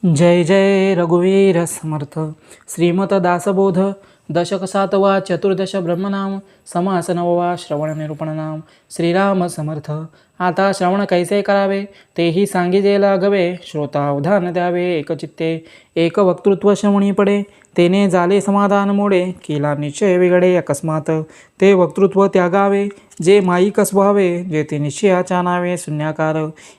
जय जय रघुवीर समर्थ. श्रीमत दासबोध दशक सातवा चतुर्दश ब्रह्मनाम समास नववा श्रवण निरूपण नाम. श्रीराम समर्थ. आता श्रवण कैसे करावे तेही सांगिजेल अगवे. श्रोता उधान द्यावे एकचित्ते. एक वक्तृत्व श्रवणी पडे तेने झाले समाधान मोडे. केला निश्चय विघडे अकस्मात ते वक्तृत्व त्यागावे. जे माईक व्हावे जेथे निश्चयाच्या नावे शून्याकार.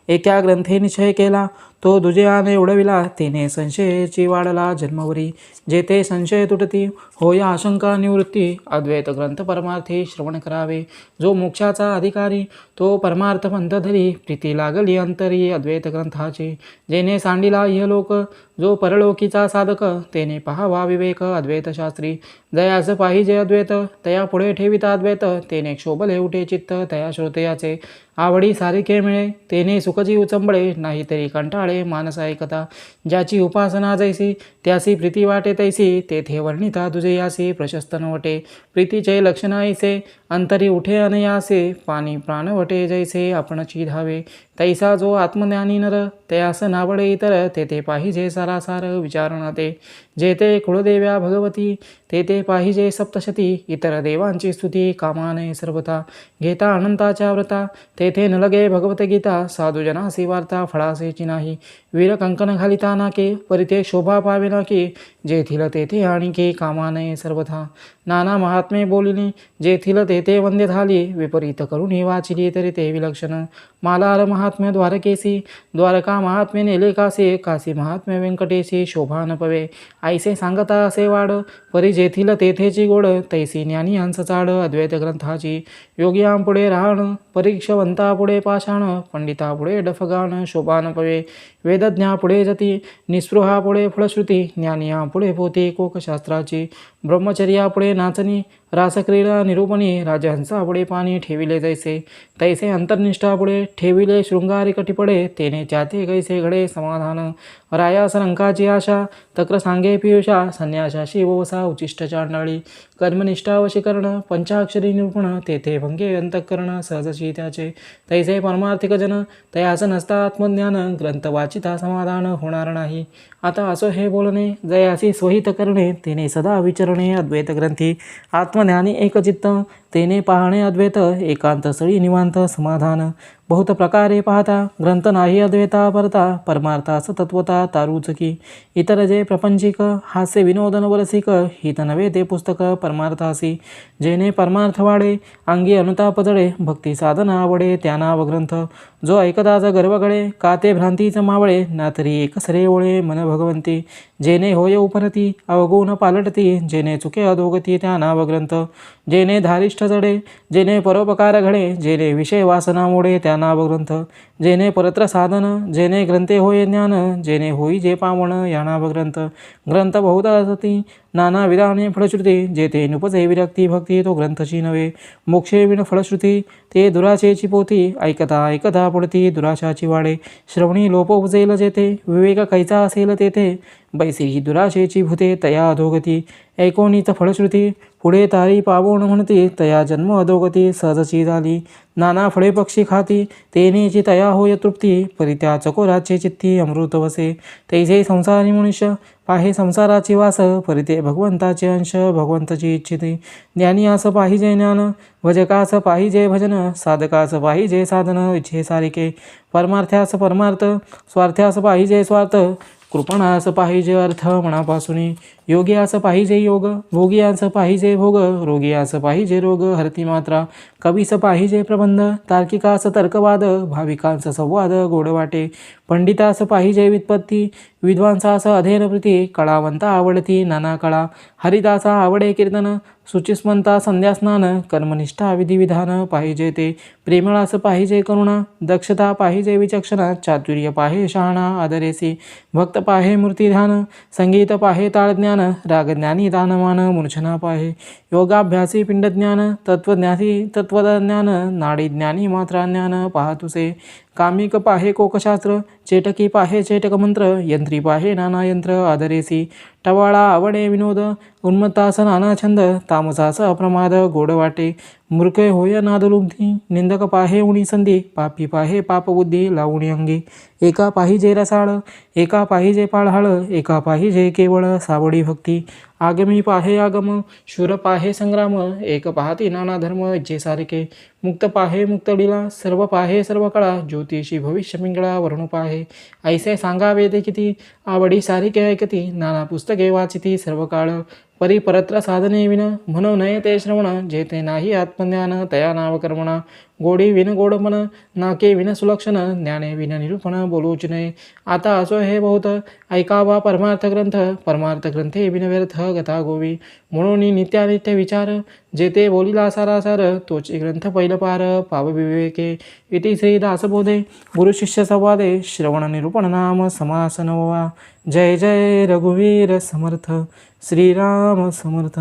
एका ग्रंथे निश्चय केला तो दुजयाने उडविला. तेने संशयाची वाढला जन्मवरी. जेथे संशय तुटती होय आशंका निवृत्ती. अद्वैत ग्रंथ परमार्थी श्रवण करावे. जो मोक्षाचा अधिकारी तो परमार्थ पंथ धरी. प्रीती लागली अंतरी अद्वैत ग्रंथाची. जेने सांडिला इहलोक जो परलोकीचा साधक. तेने पहावा विवेक अद्वैत शास्त्री. जयास पाहिजे अद्वैत तया पुढे ठेविता अद्वैत. तेने क्षोभले उठे चित्त तया श्रोतयाचे. आवडी सारिखे मिळे तेने सुखजी उचंबळे. नाहीतरी कंटाळे मानस ऐकता. ज्याची उपासना जैसी त्यासी प्रीती वाटे तैसी. तेथे वर्णिता तुझे यासी प्रशस्त नवटे. प्रीतीचे लक्षण ऐसे अंतरी उठे अनयासे. पाणी प्राणवटे जैसे आपणची धावे. तैसा जो आत्मज्ञानी नर तयास नावडे इतर. तेथे पाहिजे सारासार विचारणा ते. जेथे कुळदेव्या भगवती तेथे पाहिजे सप्तशती. इतर देवांची स्तुती कामाने सर्वथा. घेता अनंताच्या व्रता तेथे न लगे भगवद्गीता. साधुजनासी वार्ता फळासेची नाही. वीर कंकण घालिता नाके परिते शोभा पावे नाके. जेथील तेथे आणिके कामाने सर्वथा. नाना महात्मे बोलिली जेथील तेथे वंद्य झाली. विपरीत करुणी वाचिली तरी ते विलक्षण. मालार महात्म्य द्वारकेसी द्वारका महात्म्य नेले कासे. काशी महात्म्य व्यंकटेशी शोभा न पवे. ऐसे सांगता असे वाड परी जेथील तेथेची गोड. तैसी ज्ञानी हंस चाड अद्वैत ग्रंथाची. योगियांपुढे राहण परीक्षवंतापुढे पाषाण. पंडितापुढे डफगाण शोभा न पवे. वेदज्ञापुढे जती निस्पृहापुढे फळश्रुती. ज्ञानियापुढे पोते कोकशास्त्राची. ब्रह्मचर्यापुढे नाचणी रासक्रीडा निरूपणी. राजहंसापुढे पाणी ठेविले जैसे तैसे अंतर्निष्ठापुढे ठेविले शृंगारी कटिपडे. तेने त्याते कैसे घडे समाधान. रायास रंकाची आशा तक्र सांगे पियुषा. संन्याशाशी वसा उचिष्ट चांडाळी. कर्मनिष्ठा वशीकरण पंचाक्षरी निरूपण. तेथे भंगे अंतःकरण सहजशी त्याचे. तैसे परमार्थिक जन तयास नसता आत्मज्ञान. ग्रंथ वाचिता समाधान होणार नाही. आता असो हे बोलणे जयासी स्वहित करणे. तेने सदा विचरणे अद्वैत ग्रंथी. आत्मज्ञानी एकचित्त तेने पाहणे अद्वैत. एकांत सळी निवांत समाधान. बहुत प्रकारे पाहता ग्रंथ नाही अद्वैता परता. परमार्थास तत्वता तारुचकी. इतर जे प्रपंचिक हास्य विनोदन वरसिक. हित नव्हे ते पुस्तक परमार्थासी. जेने परमार्थ वाडे अंगी अनुताप जडे. भक्ती साधना आवडे त्या नाव ग्रंथ. जो ऐकताच गर्वगळे का ते भ्रांतीच मावळे. ना तरी एकसरे ओळे मन भगवंती. जेने होय उपरती अवगुण पालटती. जेने चुके अधोगती त्या नाव ग्रंथ. जेने धारिष्ठ जडे जेने परोपकार घडे. जेने विषय वासना मोडे त्या नाव ग्रंथ. जेने परत्र साधन जेने ग्रंथे होय ज्ञान. जेने होई जे पावण या नाव ग्रंथ. ग्रंथ बहुधा असती नाना विधाने फळश्रुती. जेथे नुपजे विरक्ती भक्ती तो ग्रंथची नव्हे. मोक्षे विण फळश्रुती ते दुराशेची पोथी. ऐकता ऐकता पडती दुराशाची वाडे. श्रवणी लोप उपजेल जेथे विवेक कैचा असेल तेथे. बैसी ही दुराशेची भूते तया अधोगती. ऐकोनीच फळश्रुती पुढे तारी पावोण म्हणती. तया जन्म अधोगती सहजची झाली. नाना फळे पक्षी खाती तेनेची तया होय तृप्ती. परित्या चकोराचे चित्ती अमृत वसे. तैसे संसारी मनुष्य पाहे संसाराची वास. परिते भगवंताचे अंश भगवंताची इच्छिती. ज्ञानी आस पाहिजे ज्ञान भजकास पाहिजे भजन. साधकास पाहिजे साधन इच्छे सारिके. परमार्थ्यास परमार्थ स्वार्थ्यास पाहिजे स्वार्थ. कृपणास पाहिजे अर्थ मनापासून. योगियास पाहिजे योग भोगियास पाहिजे भोग. रोगियास पाहिजे रोग हरती मात्रा. कवीस पाहिजे प्रबंध तार्किकास तर्कवाद. भाविकांस संवाद गोड वाटे. पंडितास पाहिजे व्युत्पत्ती विद्वांसास अध्ययन प्रीती. कळावंता आवडती नाना कळा. हरिदासा आवडे कीर्तन शुचिस्मंता संध्यास्नान. कर्मनिष्ठा विधिविधान पाहिजे ते. प्रेमळास पाहिजे करुणा. दक्षता पाहिजे विचक्षणा. चातुर्य पाहे शहाणा आदरेसी. भक्त पाहे मूर्तिध्यान. संगीत पाहे ताळज्ञान. रागज्ञानी दानवान मूर्छना पाहे. योगाभ्यासी पिंडज्ञान. तत्वज्ञानी तत्वज्ञान. नाडीज्ञानी मात्राज्ञान पाहतुसे. कामिक पाहे कोकशास्त्र. चेटकी पाहे चेटक मंत्र. यंत्री पाहे नाना यंत्र आदरेसी. टवाळा आवडे विनोद उन्मत्तास नाना छंद तामसास अप्रमाद गोड वाटे मूर्ख होय नादलुब्धी निंदक पाहे उणी संधी पापी पाहे पापबुद्धी लावणी अंगी एका पाहिजे रसाळ एका पाहिजे पाळहाळ एका पाहिजे केवळ सावडी भक्ती आगमी पाहे आगम शूर पाहे संग्राम एक पाहती नाना धर्म जे सारखे मुक्त पाहे मुक्तडीला सर्व पाहे सर्व कळा ज्योतिषी भविष्य पिंगळा वर्ण पाहे ऐसे सांगावे ते किती आवडी सारिके ऐकती नाना पुस्तके वाचिती सर्व काळ परी परत्र साधने विन म्हणू नये ते श्रवण जेथे नाही आत्मज्ञान तया नाव कर्मणा गोडी विन गोडपण नाके विन सुलक्षण ज्ञाने विन निरूपण बोलूच नये आता असो हे बहुत ऐकावा परमार्थ ग्रंथे विन व्यर्थ गता गोवी म्हणून नित्यानित्य विचार जेथे बोलिला सारासार तोचे ग्रंथ पहिलं पार पाव विवेके इति श्री दासबोधे गुरु शिष्य संवादे श्रवण निरूपण नाम समास नववा जय जय रघुवीर समर्थ श्रीराम समर्थ।